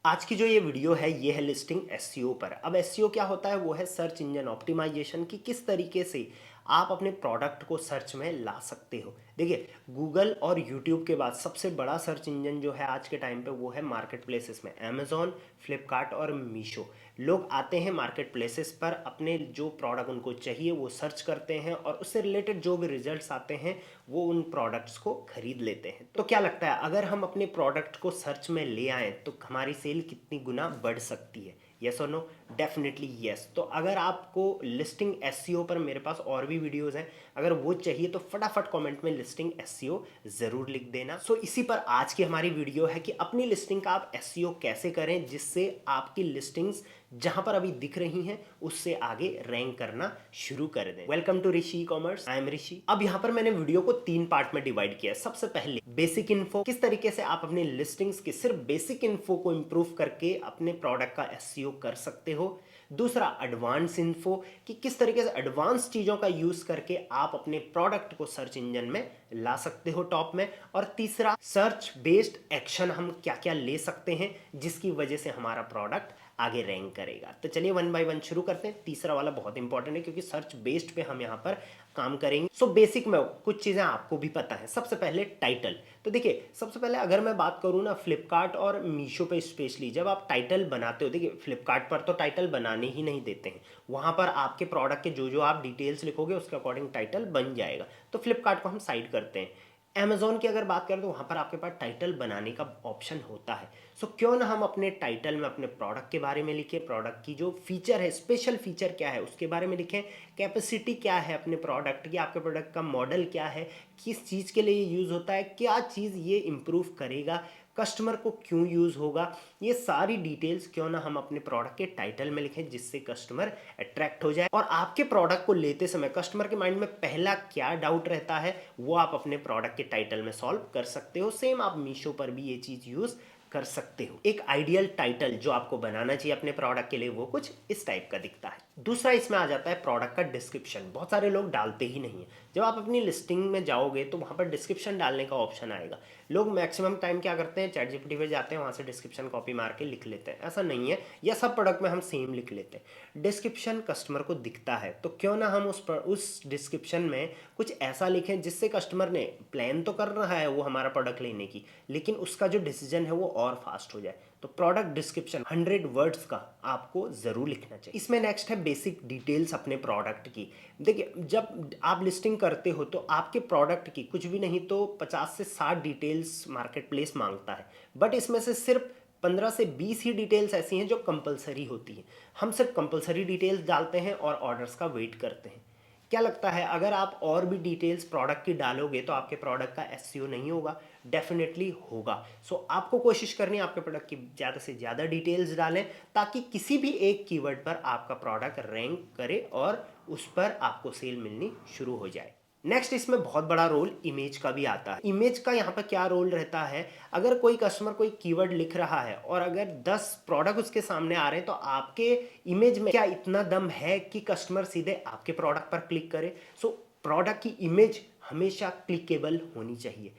आज की जो ये वीडियो है ये है लिस्टिंग एसईओ पर। अब एसईओ क्या होता है? वो है सर्च इंजन ऑप्टिमाइजेशन की किस तरीके से आप अपने प्रोडक्ट को सर्च में ला सकते हो। देखिए, गूगल और यूट्यूब के बाद सबसे बड़ा सर्च इंजन जो है आज के टाइम पे वो है मार्केट प्लेसेस में अमेजोन, फ्लिपकार्ट और मीशो। लोग आते हैं मार्केट प्लेसेस पर, अपने जो प्रोडक्ट उनको चाहिए वो सर्च करते हैं और उससे रिलेटेड जो भी रिजल्ट्स आते हैं वो उन प्रोडक्ट्स को खरीद लेते हैं। तो क्या लगता है, अगर हम अपने प्रोडक्ट को सर्च में ले आएँ तो हमारी सेल कितनी गुना बढ़ सकती है? यस और नो? Definitely yes. तो अगर आपको लिस्टिंग एसईओ पर मेरे पास और भी वीडियोस हैं, अगर वो चाहिए तो फटाफट कमेंट में लिस्टिंग एसईओ ज़रूर लिख देना। सो इसी पर आज की हमारी वीडियो है कि अपनी लिस्टिंग का आप एसईओ कैसे करें जिससे आपकी लिस्टिंग्स जहां पर अभी दिख रही हैं उससे आगे रैंक करना शुरू कर दें। Welcome to Rishi Commerce, I am Rishi. अब यहाँ पर मैंने वीडियो को 3 पार्ट में डिवाइड किया है। सबसे पहले बेसिक इन्फो, किस तरीके से आप अपनी लिस्टिंग्स की सिर्फ बेसिक इन्फो को इंप्रूव करके अपने प्रोडक्ट का एसईओ कर सकते हो। दूसरा एडवांस इन्फो, कि किस तरीके से एडवांस चीज़ों का यूज़ करके आप अपने प्रोडक्ट को सर्च इंजन में ला सकते हो टॉप में। और तीसरा सर्च बेस्ड एक्शन, हम क्या क्या ले सकते हैं जिसकी वजह से हमारा प्रोडक्ट आगे रैंक करेगा। तो चलिए वन बाय वन शुरू करते हैं। तीसरा वाला बहुत इंपॉर्टेंट है क्योंकि सर्च बेस्ड पे हम यहाँ पर काम करेंगे। सो बेसिक में कुछ चीज़ें आपको भी पता है। सबसे पहले टाइटल। तो देखिए, सबसे पहले अगर मैं बात करूँ ना, फ्लिपकार्ट और मीशो पे स्पेशली जब आप टाइटल बनाते हो, देखिए फ्लिपकार्ट पर तो टाइटल बनाने ही नहीं देते हैं। वहाँ पर आपके प्रोडक्ट के जो जो आप डिटेल्स लिखोगे उसके अकॉर्डिंग टाइटल बन जाएगा। तो फ्लिपकार्ट को हम साइड करते हैं। अमेजोन की अगर बात करें तो वहाँ पर आपके पास टाइटल बनाने का ऑप्शन होता है। सो क्यों ना हम अपने टाइटल में अपने प्रोडक्ट के बारे में लिखें, प्रोडक्ट की जो फीचर है, स्पेशल फीचर क्या है उसके बारे में लिखें, कैपेसिटी क्या है अपने प्रोडक्ट की, आपके प्रोडक्ट का मॉडल क्या है, किस चीज़ के लिए ये यूज़ होता है, क्या चीज़ ये इम्प्रूव करेगा, कस्टमर को क्यों यूज़ होगा। ये सारी डिटेल्स क्यों ना हम अपने प्रोडक्ट के टाइटल में लिखें जिससे कस्टमर अट्रैक्ट हो जाए। और आपके प्रोडक्ट को लेते समय कस्टमर के माइंड में पहला क्या डाउट रहता है वो आप अपने प्रोडक्ट के टाइटल में सॉल्व कर सकते हो। सेम आप मीशो पर भी ये चीज़ यूज़ कर सकते हो। एक आइडियल टाइटल जो आपको बनाना चाहिए अपने प्रोडक्ट के लिए वो कुछ इस टाइप का दिखता है। दूसरा इसमें आ जाता है प्रोडक्ट का डिस्क्रिप्शन। बहुत सारे लोग डालते ही नहीं है। जब आप अपनी लिस्टिंग में जाओगे तो वहाँ पर डिस्क्रिप्शन डालने का ऑप्शन आएगा। लोग मैक्सिमम टाइम क्या करते हैं, चैट जीपीटी पे जाते हैं, वहाँ से डिस्क्रिप्शन कॉपी मार के लिख लेते हैं। ऐसा नहीं है, या सब प्रोडक्ट में हम सेम लिख लेते हैं। डिस्क्रिप्शन कस्टमर को दिखता है तो क्यों ना हम उस डिस्क्रिप्शन में कुछ ऐसा लिखें जिससे कस्टमर ने प्लान तो कर रहा है वो हमारा प्रोडक्ट लेने की, लेकिन उसका जो डिसीजन है वो और फास्ट हो जाए। तो प्रोडक्ट डिस्क्रिप्शन 100 वर्ड्स का आपको ज़रूर लिखना चाहिए। इसमें नेक्स्ट है बेसिक डिटेल्स अपने प्रोडक्ट की। देखिए, जब आप लिस्टिंग करते हो तो आपके प्रोडक्ट की कुछ भी नहीं तो 50 से 60 डिटेल्स मार्केट प्लेस मांगता है, बट इसमें से सिर्फ 15 से 20 ही डिटेल्स ऐसी हैं जो कंपलसरी होती हैं। हम सिर्फ कंपलसरी डिटेल्स डालते हैं और ऑर्डर्स का वेट करते हैं। क्या लगता है, अगर आप और भी डिटेल्स प्रोडक्ट की डालोगे तो आपके प्रोडक्ट का एसईओ नहीं होगा? डेफिनेटली होगा। सो आपको कोशिश करनी है आपके प्रोडक्ट की ज़्यादा से ज़्यादा डिटेल्स डालें ताकि किसी भी एक कीवर्ड पर आपका प्रोडक्ट रैंक करे और उस पर आपको सेल मिलनी शुरू हो जाए। नेक्स्ट इसमें बहुत बड़ा रोल इमेज का भी आता है। इमेज का यहाँ पर क्या रोल रहता है, अगर कोई कस्टमर कोई कीवर्ड लिख रहा है और अगर 10 प्रोडक्ट उसके सामने आ रहे हैं तो आपके इमेज में क्या इतना दम है कि कस्टमर सीधे आपके प्रोडक्ट पर क्लिक करे? सो प्रोडक्ट की इमेज हमेशा क्लिकेबल होनी चाहिए।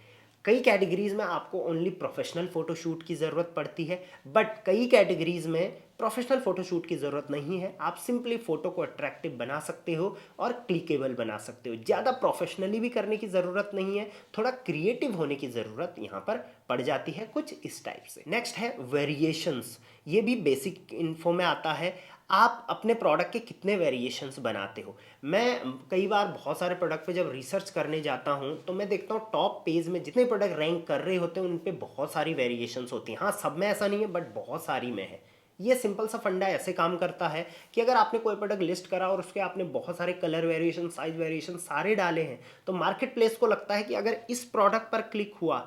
कई कैटेगरीज में आपको ओनली प्रोफेशनल फोटोशूट की ज़रूरत पड़ती है, बट कई कैटेगरीज में प्रोफेशनल फोटोशूट की ज़रूरत नहीं है। आप सिंपली फ़ोटो को अट्रैक्टिव बना सकते हो और क्लिकेबल बना सकते हो। ज़्यादा प्रोफेशनली भी करने की ज़रूरत नहीं है, थोड़ा क्रिएटिव होने की ज़रूरत यहाँ पर पड़ जाती है कुछ इस टाइप से। नेक्स्ट है वेरिएशंस। ये भी बेसिक इन्फो में आता है। आप अपने प्रोडक्ट के कितने वेरिएशंस बनाते हो? मैं कई बार बहुत सारे प्रोडक्ट पे जब रिसर्च करने जाता हूँ तो मैं देखता हूँ टॉप पेज में जितने प्रोडक्ट रैंक कर रहे होते हैं उन पे बहुत सारी वेरिएशंस होती हैं। हाँ, सब में ऐसा नहीं है बट बहुत सारी में है। ये सिंपल सा फंडा ऐसे काम करता है कि अगर आपने कोई प्रोडक्ट लिस्ट करा और उसके आपने बहुत सारे कलर वेरिएशन, साइज वेरिएशन सारे डाले हैं तो मार्केट प्लेस को लगता है कि अगर इस प्रोडक्ट पर क्लिक हुआ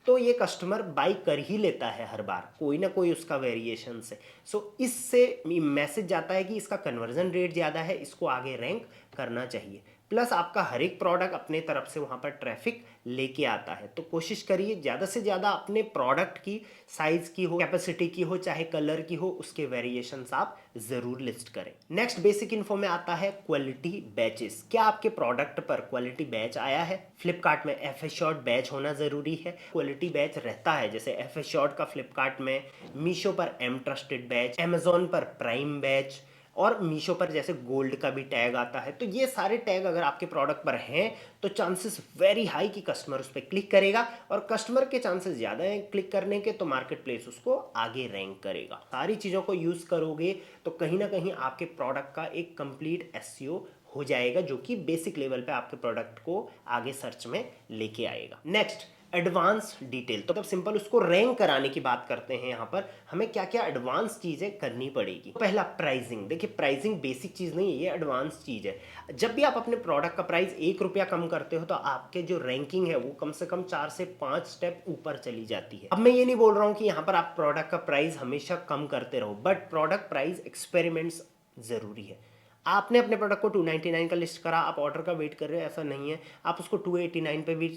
तो ये कस्टमर बाई कर ही लेता है हर बार कोई ना कोई उसका वेरिएशन से। सो इससे मैसेज जाता है कि इसका कन्वर्जन रेट ज़्यादा है, इसको आगे रैंक करना चाहिए। प्लस आपका हर एक प्रोडक्ट अपने तरफ से वहाँ पर ट्रैफिक लेके आता है। तो कोशिश करिए ज़्यादा से ज़्यादा अपने प्रोडक्ट की साइज़ की हो, कैपेसिटी की हो, चाहे कलर की हो, उसके वेरिएशंस आप ज़रूर लिस्ट करें। नेक्स्ट बेसिक इन्फो में आता है क्वालिटी बैचेस। क्या आपके प्रोडक्ट पर क्वालिटी बैच आया है? फ्लिपकार्ट में एफ एश्योर्ड बैच होना ज़रूरी है। क्वालिटी बैच रहता है जैसे एफ एश्योर्ड का फ्लिपकार्ट में, मीशो पर एम ट्रस्टेड बैच, अमेजोन पर प्राइम बैच, और मीशो पर जैसे गोल्ड का भी टैग आता है। तो ये सारे टैग अगर आपके प्रोडक्ट पर हैं तो चांसेस वेरी हाई कि कस्टमर उस पर क्लिक करेगा, और कस्टमर के चांसेस ज़्यादा हैं क्लिक करने के, तो मार्केट प्लेस उसको आगे रैंक करेगा। सारी चीज़ों को यूज़ करोगे तो कहीं ना कहीं आपके प्रोडक्ट का एक कंप्लीट एसईओ हो जाएगा, जो कि बेसिक लेवल पे आपके प्रोडक्ट को आगे सर्च में लेके आएगा। Next, advance detail. तो सिंपल उसको रैंक कराने की बात करते हैं। यहाँ पर हमें क्या क्या एडवांस चीज़ें करनी पड़ेगी। पहला, प्राइसिंग। देखिए, प्राइसिंग बेसिक चीज़ नहीं है, ये एडवांस चीज़ है। जब भी आप अपने प्रोडक्ट का प्राइस 1 रुपया कम करते हो तो आपके जो रैंकिंग है वो कम से कम 4 से 5 स्टेप ऊपर चली जाती है। अब मैं ये नहीं बोल रहा हूँ कि यहाँ पर आप प्रोडक्ट का प्राइस हमेशा कम करते रहो, बट प्रोडक्ट प्राइस एक्सपेरिमेंट्स ज़रूरी है। आपने अपने प्रोडक्ट को 299 का लिस्ट करा, आप ऑर्डर का वेट कर रहे हो, ऐसा नहीं है। आप उसको 289 पे भी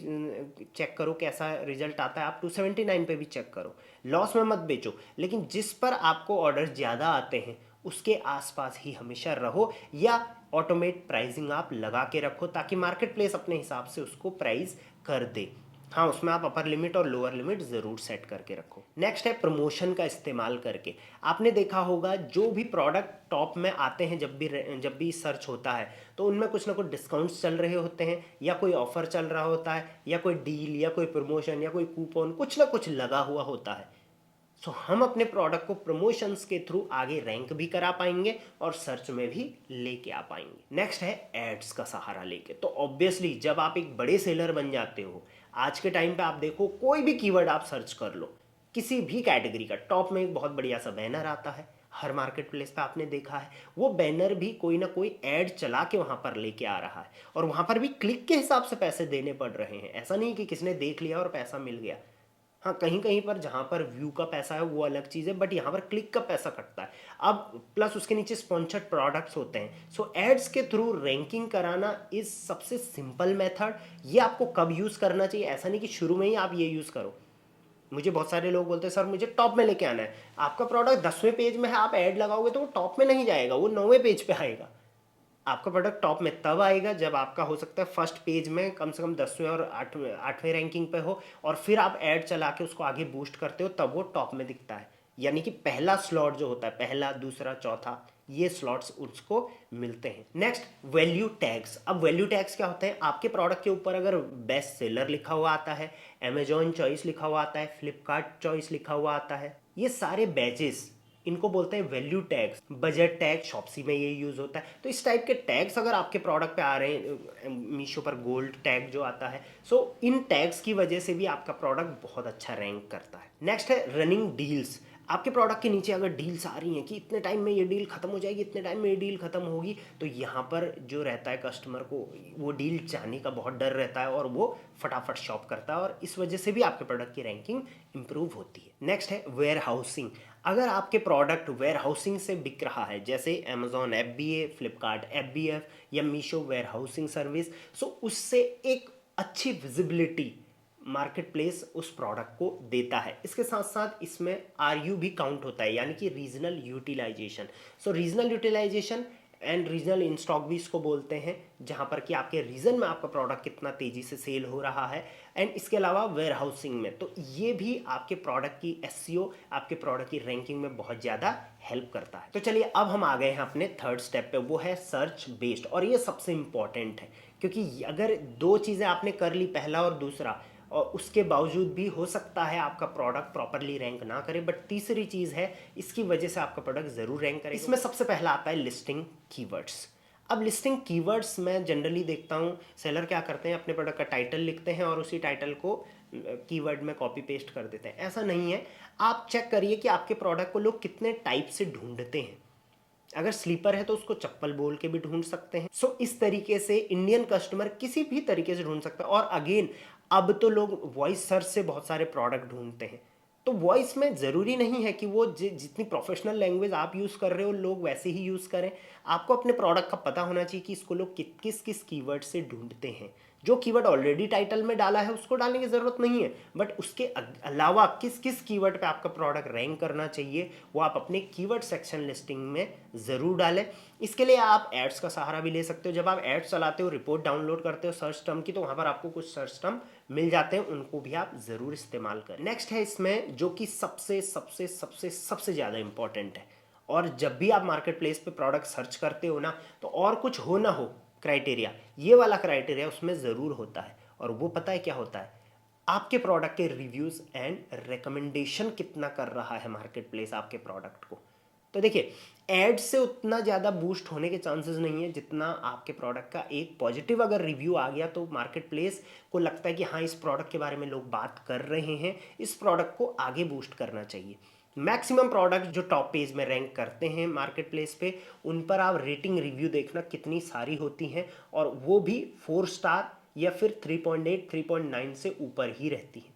चेक करो कैसा रिजल्ट आता है, आप 279 पे भी चेक करो। लॉस में मत बेचो, लेकिन जिस पर आपको ऑर्डर ज़्यादा आते हैं उसके आसपास ही हमेशा रहो, या ऑटोमेट प्राइसिंग आप लगा के रखो ताकि मार्केट प्लेस अपने हिसाब से उसको प्राइस कर दे। हाँ, उसमें आप अपर लिमिट और लोअर लिमिट ज़रूर सेट करके रखो। नेक्स्ट है प्रमोशन का इस्तेमाल करके। आपने देखा होगा जो भी प्रोडक्ट टॉप में आते हैं, जब भी सर्च होता है तो उनमें कुछ ना कुछ डिस्काउंट्स चल रहे होते हैं, या कोई ऑफर चल रहा होता है, या कोई डील, या कोई प्रमोशन, या कोई कूपन, कुछ ना कुछ लगा हुआ होता है। सो हम अपने प्रोडक्ट को प्रमोशंस के थ्रू आगे रैंक भी करा पाएंगे और सर्च में भी लेके आ पाएंगे। नेक्स्ट है एड्स का सहारा लेके। तो ऑब्वियसली जब आप एक बड़े सेलर बन जाते हो, आज के टाइम पे आप देखो कोई भी कीवर्ड आप सर्च कर लो, किसी भी कैटेगरी का, टॉप में एक बहुत बढ़िया सा बैनर आता है। हर मार्केट प्लेस पे आपने देखा है, वो बैनर भी कोई ना कोई ऐड चला के वहां पर लेके आ रहा है, और वहां पर भी क्लिक के हिसाब से पैसे देने पड़ रहे हैं। ऐसा नहीं कि किसने देख लिया और पैसा मिल गया। हाँ, कहीं कहीं पर जहाँ पर व्यू का पैसा है वो अलग चीज़ है, बट यहाँ पर क्लिक का पैसा कटता है। अब प्लस उसके नीचे स्पॉन्सर्ड प्रोडक्ट्स होते हैं। सो एड्स के थ्रू रैंकिंग कराना इज सबसे सिंपल मेथड। ये आपको कब यूज़ करना चाहिए, ऐसा नहीं कि शुरू में ही आप ये यूज़ करो। मुझे बहुत सारे लोग बोलते हैं सर मुझे टॉप में लेके आना है। आपका प्रोडक्ट 10वें पेज में है, आप ऐड लगाओगे तो वो टॉप में नहीं जाएगा, वो 9वें पेज पे आएगा। आपका प्रोडक्ट टॉप में तब आएगा जब आपका हो सकता है फर्स्ट पेज में कम से कम 10वें और 8वें रैंकिंग पे हो, और फिर आप ऐड चला के उसको आगे बूस्ट करते हो, तब वो टॉप में दिखता है। यानी कि पहला स्लॉट जो होता है, पहला, दूसरा, चौथा, ये स्लॉट्स उसको मिलते हैं। Next, value tags. अब वैल्यू टैग्स क्या होते हैं? आपके प्रोडक्ट के ऊपर अगर बेस्ट सेलर लिखा हुआ आता है, अमेजॉन चॉइस लिखा हुआ आता है, फ्लिपकार्ट चॉइस लिखा हुआ आता है, ये सारे बैचेस, इनको बोलते हैं value tags. Budget tag Shopsy में ये यूज होता है। तो इस टाइप के टैग्स अगर आपके प्रोडक्ट पे आ रहे हैं, मीशो पर गोल्ड टैग जो आता है, सो इन टैग्स की वजह से भी आपका प्रोडक्ट बहुत अच्छा रैंक करता है। नेक्स्ट है रनिंग डील्स। आपके प्रोडक्ट के नीचे अगर डील्स आ रही हैं कि इतने टाइम में ये डील खत्म हो जाएगी, इतने टाइम में ये डील खत्म होगी, तो यहाँ पर जो रहता है कस्टमर को वो डील जाने का बहुत डर रहता है, और वो फटाफट शॉप करता है, और इस वजह से भी आपके प्रोडक्ट की रैंकिंग इंप्रूव होती है। नेक्स्ट है वेयर हाउसिंग। अगर आपके प्रोडक्ट वेयर हाउसिंग से बिक रहा है, जैसे अमेजॉन FBA, फ्लिपकार्ट FBF, या मीशो वेयर हाउसिंग सर्विस, सो उससे एक अच्छी विजिबिलिटी मार्केट प्लेस उस प्रोडक्ट को देता है। इसके साथ साथ इसमें RU भी काउंट होता है, यानी कि regional utilization. So regional utilization and regional in stock भी इसको बोलते हैं, जहां पर कि आपके रीजन में आपका प्रोडक्ट कितना तेजी से सेल हो रहा है, एंड इसके अलावा वेयर हाउसिंग में। तो ये भी आपके प्रोडक्ट की SEO, आपके प्रोडक्ट की रैंकिंग में बहुत ज़्यादा हेल्प करता है। तो चलिए अब हम आ गए हैं अपने थर्ड स्टेप पे, वो है सर्च बेस्ड, और ये सबसे इंपॉर्टेंट है, क्योंकि अगर दो चीज़ें आपने कर ली, पहला और दूसरा, और उसके बावजूद भी हो सकता है आपका प्रोडक्ट प्रॉपरली रैंक ना करे, बट तीसरी चीज़ है इसकी वजह से आपका प्रोडक्ट ज़रूर रैंक करे। इसमें सबसे पहला आता है लिस्टिंग कीवर्ड्स। अब लिस्टिंग कीवर्ड्स मैं जनरली देखता हूँ सेलर क्या करते हैं, अपने प्रोडक्ट का टाइटल लिखते हैं और उसी टाइटल को कीवर्ड में कॉपी पेस्ट कर देते हैं। ऐसा नहीं है, आप चेक करिए कि आपके प्रोडक्ट को लोग कितने टाइप से ढूंढते हैं। अगर स्लीपर है तो उसको चप्पल बोल के भी ढूंढ सकते हैं। सो इस तरीके से इंडियन कस्टमर किसी भी तरीके से ढूंढ सकता है। और अगेन, अब तो लोग वॉइस सर्च से बहुत सारे प्रोडक्ट ढूंढते हैं। तो वॉइस में ज़रूरी नहीं है कि वो जितनी प्रोफेशनल लैंग्वेज आप यूज़ कर रहे हो लोग वैसे ही यूज़ करें। आपको अपने प्रोडक्ट का पता होना चाहिए कि इसको लोग किस किस कीवर्ड से ढूंढते हैं। जो कीवर्ड ऑलरेडी टाइटल में डाला है उसको डालने की ज़रूरत नहीं है, बट उसके अलावा किस किस कीवर्ड पे आपका प्रोडक्ट रैंक करना चाहिए वो आप अपने कीवर्ड सेक्शन लिस्टिंग में ज़रूर डालें। इसके लिए आप एड्स का सहारा भी ले सकते हो। जब आप एड्स चलाते हो, रिपोर्ट डाउनलोड करते हो सर्च टर्म की, तो वहाँ पर आपको कुछ सर्च टर्म मिल जाते हैं, उनको भी आप ज़रूर इस्तेमाल करें। नेक्स्ट है इसमें जो कि सबसे सबसे सबसे सबसे ज़्यादा इंपॉर्टेंट है, और जब भी आप मार्केट प्लेस पे प्रोडक्ट सर्च करते हो ना, तो और कुछ हो ना हो क्राइटेरिया, ये वाला क्राइटेरिया उसमें ज़रूर होता है। और वो पता है क्या होता है? आपके प्रोडक्ट के रिव्यूज़ एंड रिकमेंडेशन कितना कर रहा है मार्केट प्लेस आपके प्रोडक्ट को। तो देखिए, एड से उतना ज़्यादा बूस्ट होने के चांसेस नहीं है जितना आपके प्रोडक्ट का एक पॉजिटिव अगर रिव्यू आ गया तो मार्केट प्लेस को लगता है कि हाँ, इस प्रोडक्ट के बारे में लोग बात कर रहे हैं, इस प्रोडक्ट को आगे बूस्ट करना चाहिए। मैक्सिमम प्रोडक्ट जो टॉप पेज में रैंक करते हैं मार्केट प्लेस पे, उन पर आप रेटिंग रिव्यू देखना कितनी सारी होती हैं, और वो भी 4 स्टार या फिर 3.8 3.9 से ऊपर ही रहती है।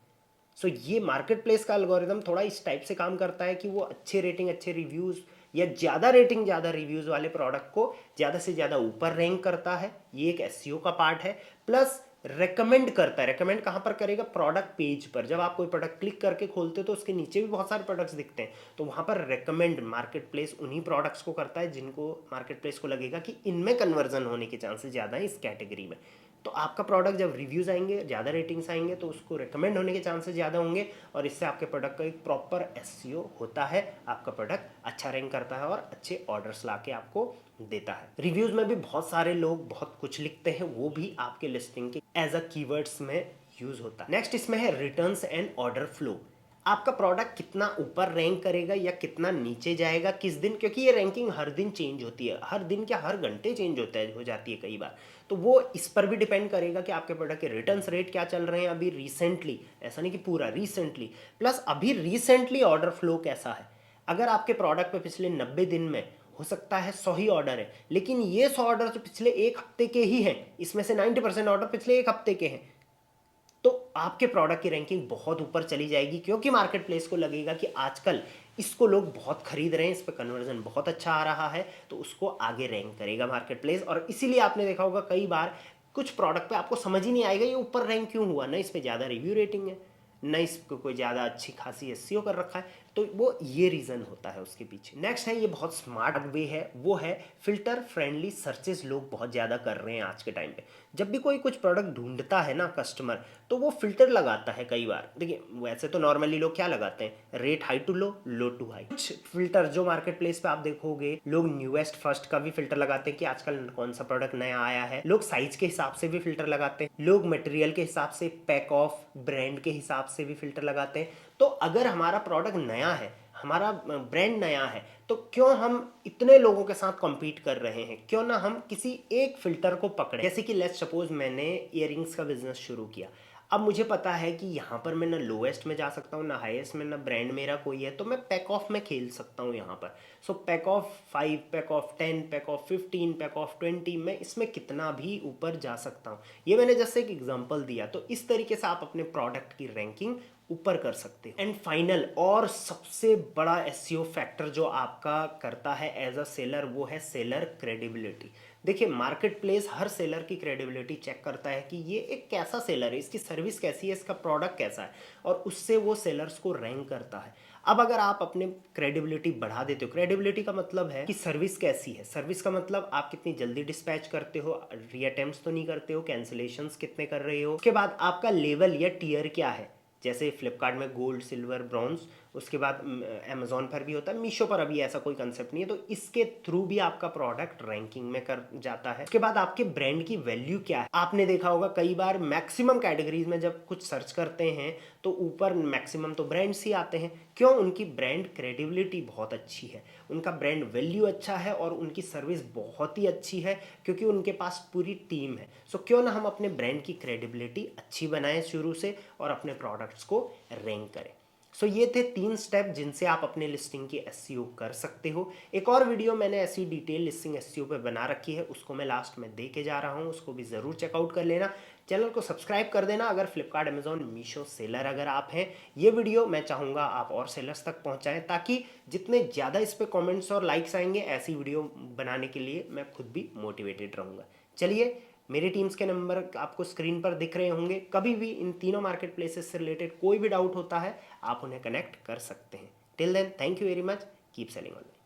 सो ये मार्केट प्लेस का एल्गोरिदम थोड़ा इस टाइप से काम करता है कि वो अच्छे रेटिंग अच्छे रिव्यूज़ या ज़्यादा रेटिंग ज़्यादा रिव्यूज़ वाले प्रोडक्ट को ज़्यादा से ज़्यादा ऊपर रैंक करता है। ये एक एसईओ का पार्ट है। प्लस रेकमेंड करता है। रेकमेंड कहाँ पर करेगा? प्रोडक्ट पेज पर। जब आप कोई प्रोडक्ट क्लिक करके खोलते हो तो उसके नीचे भी बहुत सारे प्रोडक्ट्स दिखते हैं, तो वहाँ पर रेकमेंड मार्केट प्लेस उन्हीं प्रोडक्ट्स को करता है जिनको मार्केट प्लेस को लगेगा कि इनमें कन्वर्जन होने के चांसेस ज़्यादा हैं इस कैटेगरी में। तो आपका प्रोडक्ट जब रिव्यूज़ आएंगे, ज़्यादा रेटिंग्स आएंगे, तो उसको रिकमेंड होने के चांसेस ज़्यादा होंगे, और इससे आपके प्रोडक्ट का एक प्रॉपर एसईओ होता है। आपका प्रोडक्ट अच्छा रैंक करता है और अच्छे ऑर्डर्स ला के आपको देता है। रिव्यूज़ में भी बहुत सारे लोग बहुत कुछ लिखते हैं, वो भी आपके लिस्टिंग के एज अ कीवर्ड्स में यूज़ होता है। नेक्स्ट इसमें है रिटर्न्स एंड ऑर्डर फ्लो। आपका प्रोडक्ट कितना ऊपर रैंक करेगा या कितना नीचे जाएगा किस दिन, क्योंकि ये रैंकिंग हर दिन चेंज होती है, हर दिन क्या हर घंटे चेंज होता है, हो जाती है कई बार। तो वो इस पर भी डिपेंड करेगा कि आपके प्रोडक्ट के रिटर्न्स रेट क्या चल रहे हैं अभी रिसेंटली, ऐसा नहीं कि पूरा रिसेंटली, प्लस अभी रिसेंटली ऑर्डर फ्लो कैसा है। अगर आपके प्रोडक्ट पे पिछले 90 दिन में हो सकता है 100 ही ऑर्डर है, लेकिन ये 100 ऑर्डर तो पिछले एक हफ्ते के ही हैं, इसमें से 90% ऑर्डर पिछले एक हफ्ते के हैं, तो आपके प्रोडक्ट की रैंकिंग बहुत ऊपर चली जाएगी, क्योंकि मार्केट प्लेस को लगेगा कि आजकल इसको लोग बहुत खरीद रहे हैं, इस पर कन्वर्जन बहुत अच्छा आ रहा है, तो उसको आगे रैंक करेगा मार्केट प्लेस। और इसीलिए आपने देखा होगा कई बार कुछ प्रोडक्ट पे आपको समझ ही नहीं आएगा ये ऊपर रैंक क्यों हुआ, ना इस पर ज़्यादा रिव्यू रेटिंग है, ना इसको कोई ज़्यादा अच्छी खासी एसईओ कर रखा है, तो वो ये रीज़न होता है उसके पीछे। नेक्स्ट है, ये बहुत स्मार्ट वे है, वो है फिल्टर फ्रेंडली सर्चेस लोग बहुत ज़्यादा कर रहे हैं आज के टाइम पे। जब भी कोई कुछ प्रोडक्ट ढूंढता है ना कस्टमर, तो वो फिल्टर लगाता है कई बार। देखिए, वैसे तो नॉर्मली लोग क्या लगाते हैं, rate high to low, low to high. कुछ फिल्टर जो मार्केट प्लेस पे आप देखोगे, लोग न्यूएस्ट फर्स्ट का भी फिल्टर लगाते हैं कि आजकल कौन सा प्रोडक्ट नया आया है, लोग साइज के हिसाब से भी फिल्टर लगाते हैं, लोग मटेरियल के हिसाब से, पैक ऑफ ब्रांड के हिसाब से भी फिल्टर लगाते हैं। तो अगर हमारा प्रोडक्ट नया है, हमारा ब्रांड नया है, तो क्यों हम इतने लोगों के साथ कॉम्पीट कर रहे हैं, क्यों ना हम किसी एक फिल्टर को पकड़े। जैसे कि लेट्स सपोज मैंने इयररिंग्स का बिजनेस शुरू किया, अब मुझे पता है कि यहाँ पर मैं ना लोएस्ट में जा सकता हूँ ना हाईएस्ट में, ना ब्रांड मेरा कोई है, तो मैं पैक ऑफ में खेल सकता हूँ यहाँ पर। सो pack of 5, pack of 10, pack of 15, pack of 20, मैं इसमें कितना भी ऊपर जा सकता हूँ। ये मैंने जैसे एक एग्जांपल दिया, तो इस तरीके से आप अपने प्रोडक्ट की रैंकिंग ऊपर कर सकते हो। एंड फाइनल और सबसे बड़ा एसईओ फैक्टर जो आपका करता है एज अ सेलर, वो है सेलर क्रेडिबिलिटी। देखिए, मार्केट प्लेस हर सेलर की क्रेडिबिलिटी चेक करता है कि ये एक कैसा सेलर है, इसकी सर्विस कैसी है, इसका प्रोडक्ट कैसा है, और उससे वो सेलर्स को रैंक करता है। अब अगर आप अपने क्रेडिबिलिटी बढ़ा देते हो, क्रेडिबिलिटी का मतलब है कि सर्विस कैसी है, सर्विस का मतलब आप कितनी जल्दी डिस्पैच करते हो, रीअटेम्प्ट्स तो नहीं करते हो, कैंसिलेशंस कितने कर रहे हो, उसके बाद आपका लेवल या टियर क्या है। जैसे फ्लिपकार्ट में गोल्ड, सिल्वर, ब्रॉन्ज, उसके बाद अमेजोन पर भी होता है, मीशो पर अभी ऐसा कोई कंसेप्ट नहीं है, तो इसके थ्रू भी आपका प्रोडक्ट रैंकिंग में कर जाता है। उसके बाद आपके ब्रांड की वैल्यू क्या है। आपने देखा होगा कई बार मैक्सिमम कैटेगरीज में जब कुछ सर्च करते हैं तो ऊपर मैक्सिमम तो ब्रांड्स ही आते हैं। क्यों? उनकी ब्रांड क्रेडिबिलिटी बहुत अच्छी है, उनका ब्रांड वैल्यू अच्छा है, और उनकी सर्विस बहुत ही अच्छी है, क्योंकि उनके पास पूरी टीम है। सो क्यों ना हम अपने ब्रांड की क्रेडिबिलिटी अच्छी बनाएं शुरू से, और अपने प्रोडक्ट्स को रैंक करें। सो ये थे 3 स्टेप जिनसे आप अपने लिस्टिंग की एसईओ कर सकते हो। एक और वीडियो मैंने ऐसी डिटेल लिस्टिंग एसईओ पे बना रखी है, उसको मैं लास्ट में दे के जा रहा हूँ, उसको भी ज़रूर चेकआउट कर लेना। चैनल को सब्सक्राइब कर देना अगर फ्लिपकार्ट, अमेजोन, मीशो सेलर अगर आप हैं। ये वीडियो मैं चाहूँगा आप और सेलर्स तक पहुँचाएं, ताकि जितने ज़्यादा इस पर कॉमेंट्स और लाइक्स आएंगे, ऐसी वीडियो बनाने के लिए मैं खुद भी मोटिवेटेड रहूँगा। चलिए, मेरी टीम्स के नंबर आपको स्क्रीन पर दिख रहे होंगे। कभी भी इन तीनों मार्केट प्लेसेस से रिलेटेड कोई भी डाउट होता है, आप उन्हें कनेक्ट कर सकते हैं। Till then, thank you very much, keep selling online.